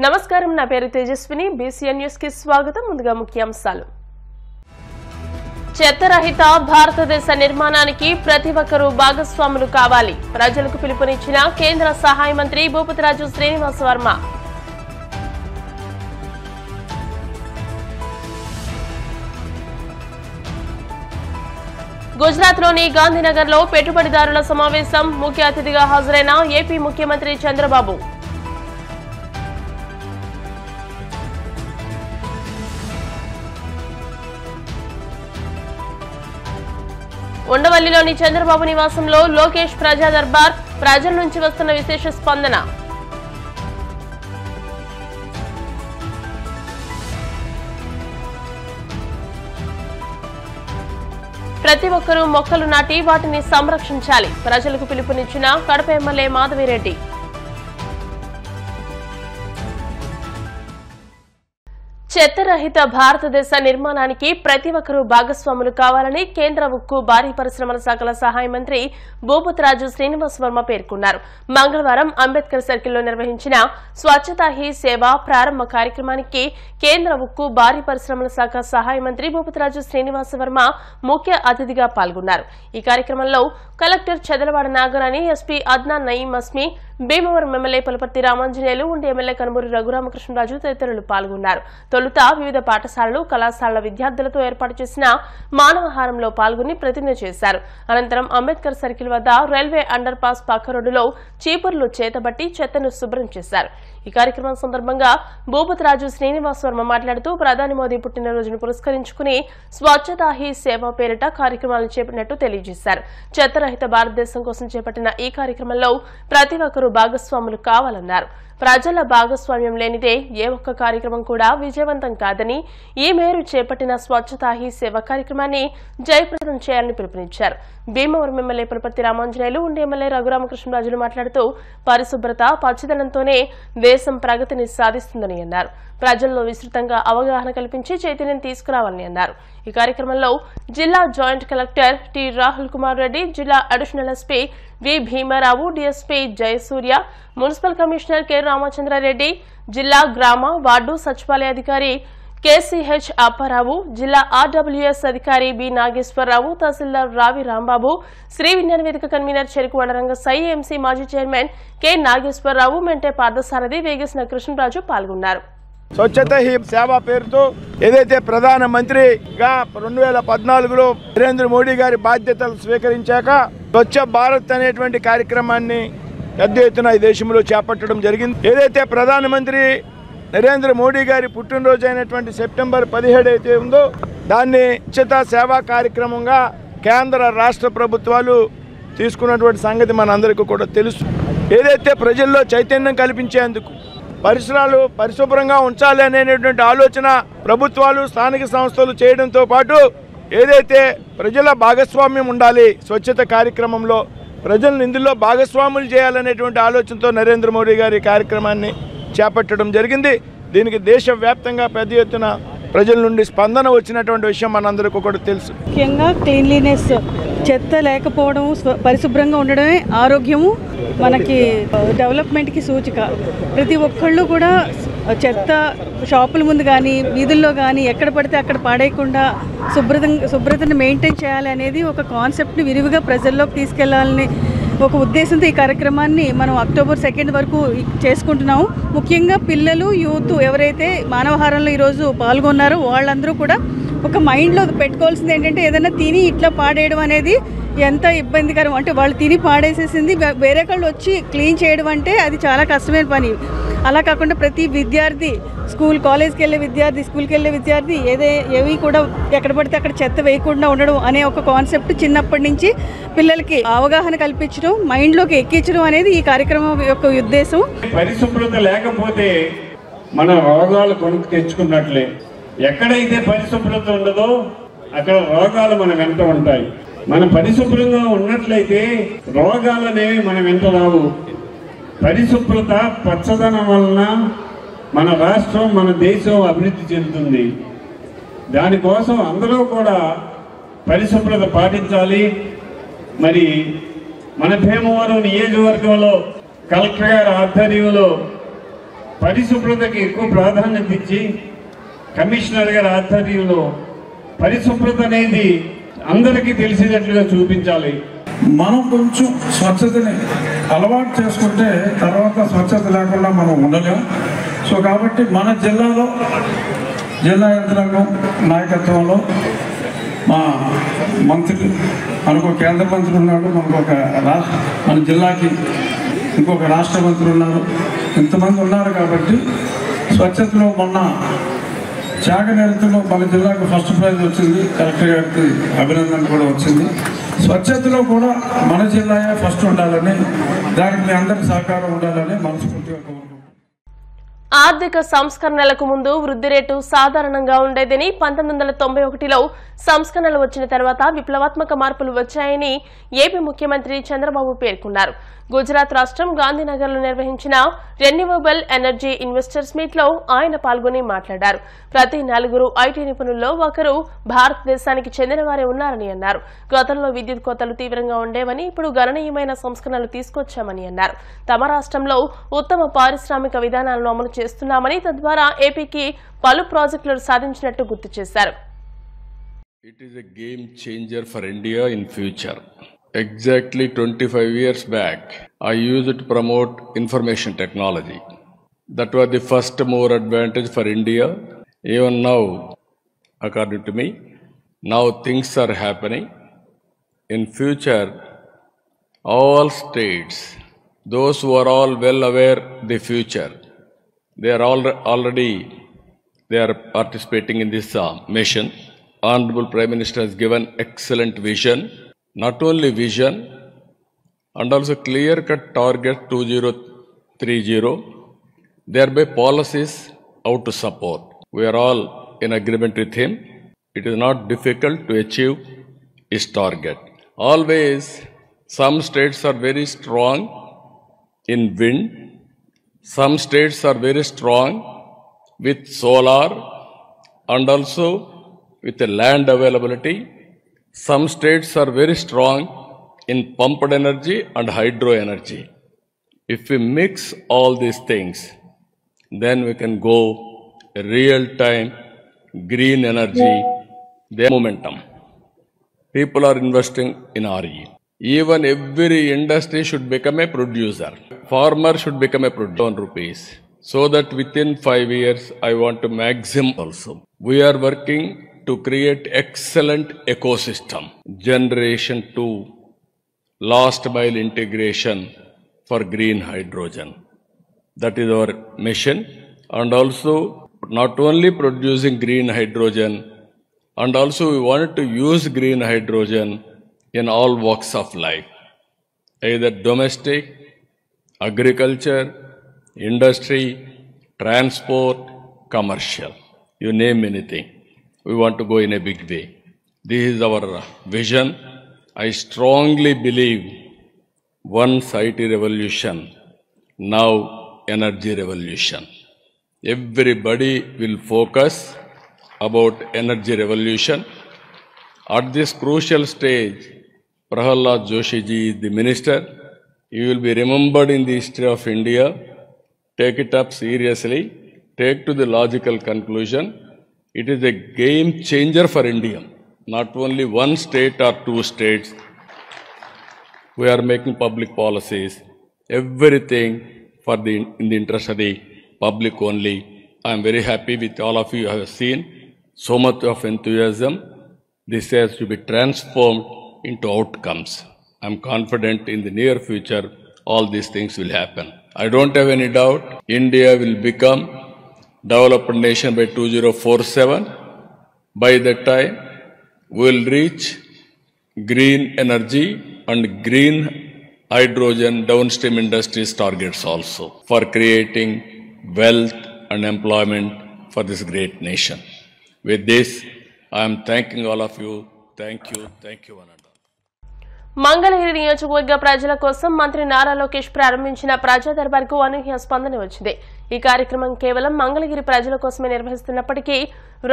నమస్కారం, నా పేరు తేజస్విని. బీసీఎన్ న్యూస్ కి స్వాగతం. ముందుగా ముఖ్యాంశాలు. చెత్తరహిత భారతదేశ నిర్మాణానికి ప్రతి ఒక్కరూ భాగస్వాములు కావాలి. ప్రజలకు పిలుపునిచ్చిన కేంద్ర సహాయ మంత్రి భూపతిరాజు శ్రీనివాస్ వర్మ. గుజరాత్లోని గాంధీనగర్లో పెట్టుబడిదారుల సమావేశం. ముఖ్య అతిథిగా హాజరైన ఏపీ ముఖ్యమంత్రి చంద్రబాబు. ఉండవల్లిలోని చంద్రబాబు నివాసంలో లోకేష్ ప్రజా దర్బార్. ప్రజల నుంచి వస్తున్న విశేష స్పందన. ప్రతి ఒక్కరూ మొక్కలు నాటి వాటిని సంరక్షించాలి. ప్రజలకు పిలుపునిచ్చిన కడప ఎమ్మెల్యే మాధవిరెడ్డి. చెత్తరహిత భారతదేశ నిర్మాణానికి ప్రతి ఒక్కరూ భాగస్వాములు కావాలని కేంద్ర ఉక్కు భారీ పరిశ్రమల శాఖల సహాయ మంత్రి భూపతిరాజు శ్రీనివాస్ వర్మ పేర్కొన్నారు. మంగళవారం అంబేద్కర్ సర్కిల్లో నిర్వహించిన స్వచ్ఛతా హీ సేవ ప్రారంభ కార్యక్రమానికి కేంద్ర ఉక్కు భారీ పరిశ్రమల శాఖ సహాయ మంత్రి భూపతిరాజు శ్రీనివాస్ వర్మ ముఖ్య అతిథిగా పాల్గొన్నారు. ఈ కార్యక్రమంలో collector Chedalavada Nagarani, SP Adnan Naeem Asmi, Bhimavaram MLA Pulaparthi Ramanjaneyulu, ఉండి ఎమ్మెల్యే కనుమూరి రఘురామకృష్ణరాజు తదితరులు పాల్గొన్నారు. తొలుత వివిధ పాఠశాలలు, కళాశాలల విద్యార్థులతో ఏర్పాటు చేసిన మానవహారంలో పాల్గొని ప్రతిజ్ఞ చేశారు. అనంతరం అంబేద్కర్ సర్కిల్ వద్ద రైల్వే అండర్ పాస్ పక్క రోడ్డులో చీపుర్లు చేతబట్టి చెత్తను శుభ్రం చేశారు. ఈ కార్యక్రమం సందర్భంగా భూపతిరాజు శ్రీనివాస్ వర్మ మాట్లాడుతూ ప్రధాని మోదీ పుట్టినరోజును పురస్కరించుకుని స్వచ్ఛతా హీ సేవ పేరిట కార్యక్రమాలను చేపట్టినట్టు తెలియజేశారు. చెత్తరహిత భారతదేశం కోసం చేపట్టిన ఈ కార్యక్రమంలో ప్రతి ఒక్కరూ భాగస్వాములు కావాలన్నారు. ప్రజల భాగస్వామ్యం లేనిదే ఏ ఒక్క కార్యక్రమం కూడా విజయవంతం కాదని, ఈ మేరకు చేపట్టిన స్వచ్ఛతా హీ సేవ కార్యక్రమాన్ని జయప్రదం చేయాలని పిలుపునిచ్చారు. భీమవరం ఎమ్మెల్యే పులపర్తి రామాంజనేయులు, ఉండి ఎమ్మెల్యే రఘురామకృష్ణరాజులు మాట్లాడుతూ పరిశుభ్రత, పచ్చదనంతోనే దేశం ప్రగతిని సాధిస్తుందని అన్నారు. ప్రజల్లో విస్తృతంగా అవగాహన కల్పించి చైతన్యం తీసుకురావాలని అన్నారు. ఈ కార్యక్రమంలో జిల్లా joint collector T Rahul Kumar Reddy, జిల్లా అడిషనల్ ఎస్పీ వి Bhimarao, DSP Jayasurya, municipal commissioner K Ramachandra Reddy, జిల్లా గ్రామ వార్డు సచివాలయ అధికారి కేసీహెచ్ అప్పారావు, జిల్లా ఆర్డబ్ల్యూఎస్ అధికారి బి నాగేశ్వరరావు, తహసీల్దార్ రావి రాంబాబు, శ్రీ విజ్ఞాన వేదిక కన్వీనర్ చెరుకు వనరంగ సై, ఎంసీ మాజీ చైర్మన్ కె నాగేశ్వరరావు, మెంటే పార్థసారథి, వేగేసిన కృష్ణరాజు పాల్గొన్నారు. స్వచ్ఛతా హీ సేవ పేరుతో ఏదైతే ప్రధానమంత్రిగా 2014లో నరేంద్ర మోడీ గారి బాధ్యతలు స్వీకరించాక స్వచ్ఛ భారత్ అనేటువంటి కార్యక్రమాన్ని పెద్ద ఎత్తున ఈ దేశంలో చేపట్టడం జరిగింది. ఏదైతే ప్రధానమంత్రి నరేంద్ర మోడీ గారి పుట్టినరోజు అయినటువంటి సెప్టెంబర్ 17 అయితే ఉందో దాన్ని స్వచ్ఛతా సేవా కార్యక్రమంగా కేంద్ర రాష్ట్ర ప్రభుత్వాలు తీసుకున్నటువంటి సంగతి మనందరికీ కూడా తెలుసు. ఏదైతే ప్రజల్లో చైతన్యం కల్పించేందుకు పరిసరాలు పరిశుభ్రంగా ఉంచాలి అనేటువంటి ఆలోచన ప్రభుత్వాలు, స్థానిక సంస్థలు చేయడంతో పాటు ఏదైతే ప్రజల భాగస్వామ్యం ఉండాలి, స్వచ్ఛత కార్యక్రమంలో ప్రజలను ఇందులో భాగస్వాములు చేయాలనేటువంటి ఆలోచనతో నరేంద్ర మోడీ గారి కార్యక్రమాన్ని చేపట్టడం జరిగింది. దీనికి దేశవ్యాప్తంగా పెద్ద ఎత్తున ప్రజల నుండి స్పందన వచ్చినటువంటి విషయం మనందరికీ కూడా తెలుసు. ముఖ్యంగా క్లీన్లీనెస్, చెత్త లేకపోవడం, పరిశుభ్రంగా ఉండడమే ఆరోగ్యము, మనకి డెవలప్మెంట్కి సూచిక. ప్రతి ఒక్కళ్ళు కూడా చెత్త షాపుల ముందు కానీ వీధుల్లో కానీ ఎక్కడ పడితే అక్కడ పాడేయకుండా శుభ్రతను మెయింటైన్ చేయాలి అనేది ఒక కాన్సెప్ట్ని విరివిగా ప్రజల్లోకి తీసుకెళ్లాలని ఒక ఉద్దేశంతో ఈ కార్యక్రమాన్ని మనం అక్టోబర్ 2 వరకు చేసుకుంటున్నాము. ముఖ్యంగా పిల్లలు, యూత్ ఎవరైతే మానవహారంలో ఈరోజు పాల్గొన్నారో వాళ్ళందరూ కూడా ఒక మైండ్లో పెట్టుకోవాల్సింది ఏంటంటే ఏదైనా తిని ఇట్లా పాడేయడం అనేది ఎంత ఇబ్బందికరం. అంటే వాళ్ళు తిని పాడేసేసింది వేరే వాళ్ళు వచ్చి క్లీన్ చేయడం అంటే అది చాలా కష్టమైన పని. అలా కాకుండా ప్రతి విద్యార్థి, కాలేజ్కి వెళ్ళే విద్యార్థి, స్కూల్కి వెళ్ళే విద్యార్థి ఏవి కూడా ఎక్కడ పడితే అక్కడ చెత్త వేయకుండా ఉండడం అనే ఒక కాన్సెప్ట్ చిన్నప్పటి నుంచి పిల్లలకి అవగాహన కల్పించడం, మైండ్లోకి ఎక్కించడం అనేది ఈ కార్యక్రమం యొక్క ఉద్దేశం. పరిశుభ్రత లేకపోతే మన రోగాలు కొనుక్కు తెచ్చుకున్నట్లే. ఎక్కడైతే పరిశుభ్రత ఉండదో అక్కడ రోగాలు మన వెంట ఉంటాయి. మనం పరిశుభ్రంగా ఉన్నట్లయితే రోగాలు అనేవి మన వెంట రావు. పరిశుభ్రత, పచ్చదనం వలన మన రాష్ట్రం, మన దేశం అభివృద్ధి చెందుతుంది. దానికోసం అందరూ కూడా పరిశుభ్రత పాటించాలి. మరి మన భీమవరం నియోజకవర్గంలో కలెక్టర్ గారి ఆధ్వర్యంలో పరిశుభ్రతకి ఎక్కువ ప్రాధాన్యత ఇచ్చి కమిషనర్ గారి ఆధ్వర్యంలో పరిశుభ్రత అనేది అందరికీ తెలిసేటట్లుగా చూపించాలి. మనం కొంచెం స్వచ్ఛతని అలవాటు చేసుకుంటే తర్వాత స్వచ్ఛత లేకుండా మనం ఉండలేం. సో కాబట్టి మన జిల్లాలో జిల్లా యంత్రాంగం నాయకత్వంలో మా మంత్రి, మనకు కేంద్ర మంత్రి ఉన్నాడు, మన జిల్లాకి ఇంకొక రాష్ట్ర మంత్రి ఉన్నారు, ఇంతమంది ఉన్నారు. కాబట్టి స్వచ్ఛతలో మొన్న త్యాగనిరతిలో మన జిల్లాకు ఫస్ట్ ప్రైజ్ వచ్చింది, కలెక్టర్ గారికి అభినందన కూడా వచ్చింది. స్వచ్ఛతలో కూడా మన జిల్లాయే ఫస్ట్ ఉండాలని, దానికి మీ అందరి సహకారం ఉండాలని మనస్ఫూర్తిగా కోరుకుంటున్నాను. ఆర్థిక సంస్కరణలకు ముందు వృద్ధి రేటు సాధారణంగా ఉండేదని 1991లో సంస్కరణలు వచ్చిన తర్వాత విప్లవాత్మక మార్పులు వచ్చాయని ఏపీ ముఖ్యమంత్రి చంద్రబాబు పేర్కొన్నారు. గుజరాత్ రాష్ట్రం గాంధీనగర్లో నిర్వహించిన రెన్యూవబుల్ ఎనర్జీ ఇన్వెస్టర్స్ మీట్ లో ఆయన పాల్గొని మాట్లాడారు. ప్రతి 4 ఐటీ నిపుణుల్లో ఒకరు భారతదేశానికి చెందినవారే ఉన్నారని అన్నారు. గతంలో విద్యుత్ కోతలు తీవ్రంగా ఉండేవని, ఇప్పుడు గణనీయమైన సంస్కరణలు తీసుకొచ్చామని అన్నారు. తమ రాష్ట్రంలో ఉత్తమ పారిశ్రామిక విధానాలను అమలు చేస్తున్నామని, తద్వారా ఏపీకి పలు ప్రాజెక్టులు సాధించినట్టు గుర్తు చేశారు. It is a game changer for India in future. Exactly 25 years back, I used to promote information technology. That was the first mover advantage for India. Even now, according to me, now things are happening. In future, all states, those who are all well aware the future, they are already participating in this mission. Honorable Prime Minister has given excellent vision. Not only vision, and also clear-cut target 2030, thereby policies how to support. We are all in agreement with him. It is not difficult to achieve his target. Always, some states are very strong in wind, some states are very strong with solar and also with the land availability. Some states are very strong in pumped energy and hydro energy. If we mix all these things, then we can go real-time green energy, their momentum. People are investing in RE. Even every industry should become a producer. Farmer should become a producer rupees. So that within 5 years, I want to maximum also. We are working to create excellent ecosystem. Generation 2, last mile integration for green hydrogen. That is our mission. And also not only producing green hydrogen, and also we wanted to use green hydrogen in all walks of life, either domestic, agriculture, industry, transport, commercial, you name anything. We want to go in a big way. This is our vision. I strongly believe once IT revolution, now energy revolution. Everybody will focus about energy revolution. At this crucial stage, Prahalad Joshi ji is the minister. He will be remembered in the history of India. Take it up seriously. Take to the logical conclusion. It is a game changer for India. Not only one state or 2 states. We are making public policies. Everything in the interest of the public only. I am very happy with all of you. I have seen so much of enthusiasm. This has to be transformed into outcomes. I am confident in the near future all these things will happen. I don't have any doubt India will become developed nation by 2047. By that time, we will reach green energy and green hydrogen downstream industries targets also for creating wealth and employment for this great nation. With this, I am thanking all of you. Thank you, Ananda. Mangalagiri నియోజకవర్గ ప్రజల కోసం మంత్రి నారా లోకేష్ ప్రారంభించిన ప్రజా దర్బార్కు అనూహ్య స్పందన వచ్చింది. ఈ కార్యక్రమం కేవలం మంగళగిరి ప్రజల కోసమే నిర్వహిస్తున్నప్పటికీ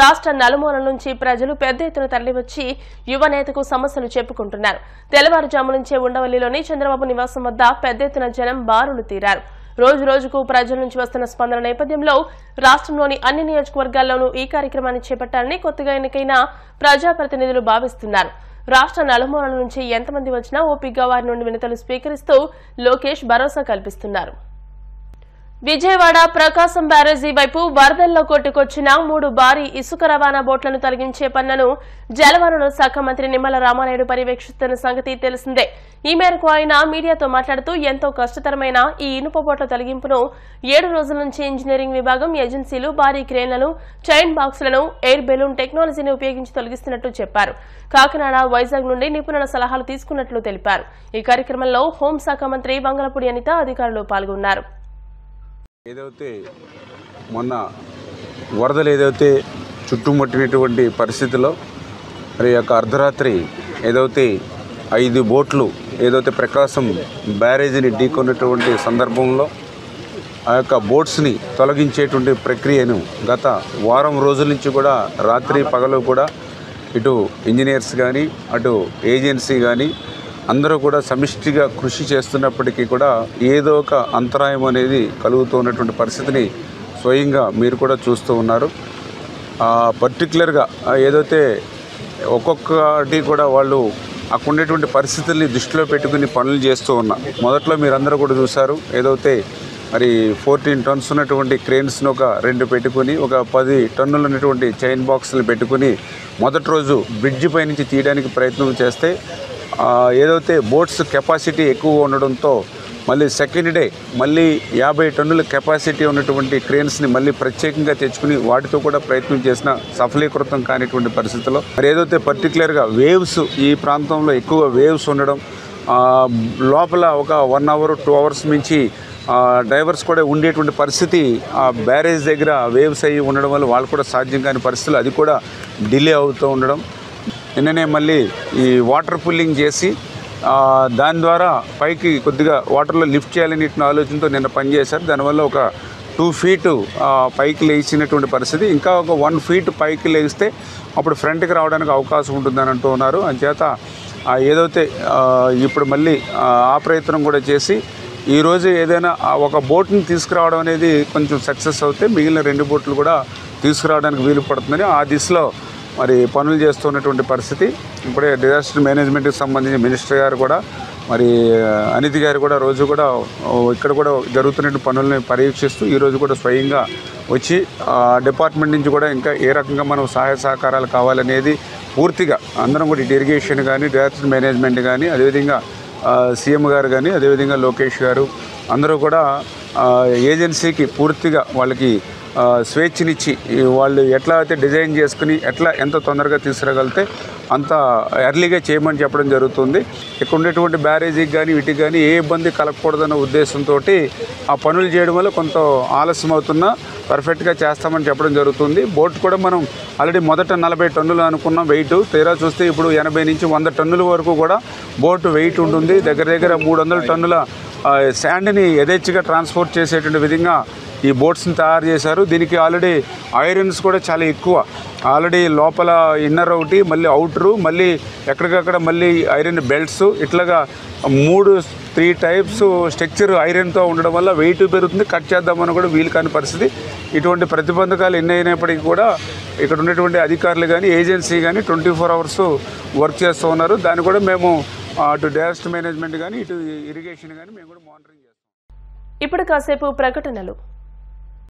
రాష్ట్ర నలుమూలల నుంచి ప్రజలు పెద్ద ఎత్తున తరలివచ్చి యువ నేతకు సమస్యలు చెప్పుకుంటున్నారు. తెల్లవారుజాము నుంచే ఉండవల్లిలోని చంద్రబాబు నివాసం వద్ద పెద్ద ఎత్తున జనం బారులు తీరారు. రోజు రోజుకు ప్రజల నుంచి వస్తున్న స్పందన నేపథ్యంలో రాష్ట్రంలోని అన్ని నియోజకవర్గాల్లోనూ ఈ కార్యక్రమాన్ని చేపట్టాలని కొత్తగా ఎన్నికైన ప్రజాప్రతినిధులు భావిస్తున్నారు. రాష్ట్ర నలుమూలల నుంచి ఎంతమంది వచ్చినా ఓపికగా వారి నుండి వినతులు స్వీకరిస్తూ లోకేష్ భరోసా కల్పిస్తున్నారు. విజయవాడ ప్రకాశం బ్యారేజీ వైపు వరదల్లో కొట్టుకొచ్చిన 3 భారీ ఇసుక రవాణా బోట్లను తొలగించే పనులను జలవనరుల శాఖ మంత్రి నిమ్మల రామానాయుడు పర్యవేక్షిస్తున్న సంగతి తెలిసిందే. ఈ మేరకు ఆయన మీడియాతో మాట్లాడుతూ ఎంతో కష్టతరమైన ఈ ఇనుప బోట్ల తొలగింపును 7 రోజుల నుంచి ఇంజనీరింగ్ విభాగం, ఏజెన్సీలు భారీ క్రేన్లను, చైన్ బాక్సులను, ఎయిర్ బెలూన్ టెక్నాలజీని ఉపయోగించి తొలగిస్తున్నట్టు చెప్పారు. కాకినాడ, వైజాగ్ నుండి నిపుణుల సలహాలు తీసుకున్నట్లు తెలిపారు. ఈ కార్యక్రమంలో హోంశాఖ మంత్రి వంగలపూడి అనిత అధికారులు పాల్గొన్నారు. ఏదైతే మొన్న వరదలు ఏదైతే చుట్టుముట్టినటువంటి పరిస్థితిలో మరి యొక్క అర్ధరాత్రి ఏదైతే 5 బోట్లు ఏదైతే ప్రకాశం బ్యారేజీని ఢీకొన్నటువంటి సందర్భంలో ఆ యొక్క బోట్స్ని తొలగించేటువంటి ప్రక్రియను గత వారం రోజుల నుంచి కూడా రాత్రి పగలు కూడా ఇటు ఇంజనీర్స్ కానీ అటు ఏజెన్సీ కానీ అందరూ కూడా సమిష్టిగా కృషి చేస్తున్నప్పటికీ కూడా ఏదో ఒక అంతరాయం అనేది కలుగుతున్నటువంటి పరిస్థితిని స్వయంగా మీరు కూడా చూస్తూ ఉన్నారు. పర్టికులర్గా ఏదైతే ఒక్కొక్కటి కూడా వాళ్ళు అక్కడ ఉండేటువంటి పరిస్థితుల్ని దృష్టిలో పెట్టుకుని పనులు చేస్తూ ఉన్నారు. మొదట్లో మీరందరూ కూడా చూశారు, ఏదైతే మరి 14 టన్స్ ఉన్నటువంటి క్రేన్స్ను ఒక 2 పెట్టుకుని ఒక 10 టన్నులు ఉన్నటువంటి చైన్ బాక్సులు పెట్టుకుని మొదటి రోజు బ్రిడ్జి పై నుంచి తీయడానికి ప్రయత్నం చేస్తే ఏదైతే బోట్స్ కెపాసిటీ ఎక్కువ ఉండడంతో మళ్ళీ సెకండ్ డే మళ్ళీ 50 టన్నుల కెపాసిటీ ఉన్నటువంటి క్రేన్స్ని మళ్ళీ ప్రత్యేకంగా తెచ్చుకుని వాటితో కూడా ప్రయత్నం చేసిన సఫలీకృతం కానిటువంటి పరిస్థితుల్లో మరి ఏదైతే పర్టికులర్గా వేవ్స్ ఈ ప్రాంతంలో ఎక్కువ వేవ్స్ ఉండడం, లోపల ఒక 1 అవర్ 2 అవర్స్ మించి డ్రైవర్స్ కూడా ఉండేటువంటి పరిస్థితి ఆ బ్యారేజ్ దగ్గర వేవ్స్ అయ్యి ఉండడం వల్ల వాళ్ళు కూడా సాధ్యం కాని పరిస్థితులు, అది కూడా డిలే అవుతూ ఉండడం. నిన్ననే మళ్ళీ ఈ వాటర్ పుల్లింగ్ చేసి దాని ద్వారా పైకి కొద్దిగా వాటర్లో లిఫ్ట్ చేయాలని ఆలోచనతో నిన్న పనిచేశారు. దానివల్ల ఒక 2 feet పైకి లేచినటువంటి పరిస్థితి, ఇంకా ఒక 1 feet పైకి లేస్తే అప్పుడు ఫ్రంట్కి రావడానికి అవకాశం ఉంటుందని అంటూ ఉన్నారు. అంచేత ఏదైతే ఇప్పుడు మళ్ళీ ఆ ప్రయత్నం కూడా చేసి ఈరోజు ఏదైనా ఒక బోట్ని తీసుకురావడం అనేది కొంచెం సక్సెస్ అవుతే మిగిలిన 2 బోట్లు కూడా తీసుకురావడానికి వీలు పడుతుందని ఆ దిశలో మరి పనులు చేస్తున్నటువంటి పరిస్థితి. ఇప్పుడే డిజాస్టర్ మేనేజ్మెంట్కి సంబంధించి మినిస్టర్ గారు కూడా మరి అనితి గారు కూడా రోజు కూడా ఇక్కడ కూడా జరుగుతున్న పనులను పర్యవేక్షిస్తూ ఈరోజు కూడా స్వయంగా వచ్చి డిపార్ట్మెంట్ నుంచి కూడా ఇంకా ఏ రకంగా మనం సహాయ సహకారాలు కావాలనేది పూర్తిగా అందరం కూడా ఇరిగేషన్ కానీ డిజాస్టర్ మేనేజ్మెంట్ కానీ అదేవిధంగా సీఎం గారు కానీ అదేవిధంగా లోకేష్ గారు అందరూ కూడా ఏజెన్సీకి పూర్తిగా వాళ్ళకి స్వేచ్ఛనిచ్చి వాళ్ళు ఎట్లా అయితే డిజైన్ చేసుకుని ఎట్లా ఎంత తొందరగా తీసుకురాగలితే అంత ఎర్లీగా చేయమని చెప్పడం జరుగుతుంది. ఇక్కడ ఉండేటువంటి బ్యారేజీకి కానీ వీటికి కానీ ఏ ఇబ్బంది కలగకూడదన్న ఉద్దేశంతో ఆ పనులు చేయడం వల్ల కొంత ఆలస్యం అవుతున్నా పర్ఫెక్ట్గా చేస్తామని చెప్పడం జరుగుతుంది. బోట్ కూడా మనం ఆల్రెడీ మొదట 40 టన్నులు అనుకున్నాం వెయిట్, తీరా చూస్తే ఇప్పుడు 80 నుంచి 100 టన్నుల వరకు కూడా బోట్ వెయిట్ ఉంటుంది. దగ్గర దగ్గర 300 టన్నుల శాండ్ని యథేచ్ఛగా ట్రాన్స్పోర్ట్ చేసేటువంటి విధంగా ఈ బోట్స్ని తయారు చేశారు. దీనికి ఆల్రెడీ ఐరన్స్ కూడా చాలా ఎక్కువ, ఆల్రెడీ లోపల ఇన్నర్ ఒకటి, మళ్ళీ అవుటరు, మళ్ళీ ఎక్కడికక్కడ మళ్ళీ ఐరన్ బెల్ట్స్, ఇట్లాగా 3 టైప్స్ స్ట్రక్చర్ ఐరన్తో ఉండడం వల్ల వెయిట్ పెరుగుతుంది. కట్ చేద్దామని కూడా వీలు కాని పరిస్థితి. ఇటువంటి ప్రతిబంధకాలు ఎన్ని అయినప్పటికీ కూడా ఇక్కడ ఉన్నటువంటి అధికారులు కానీ ఏజెన్సీ కానీ 24 hours వర్క్ చేస్తూ ఉన్నారు. దాన్ని కూడా మేము అటు డిజాస్టర్ మేనేజ్మెంట్ కానీ ఇటు ఇరిగేషన్ కానీ మేము కూడా మానిటరింగ్ చేస్తాం. ఇప్పుడు కాసేపు ప్రకటనలు.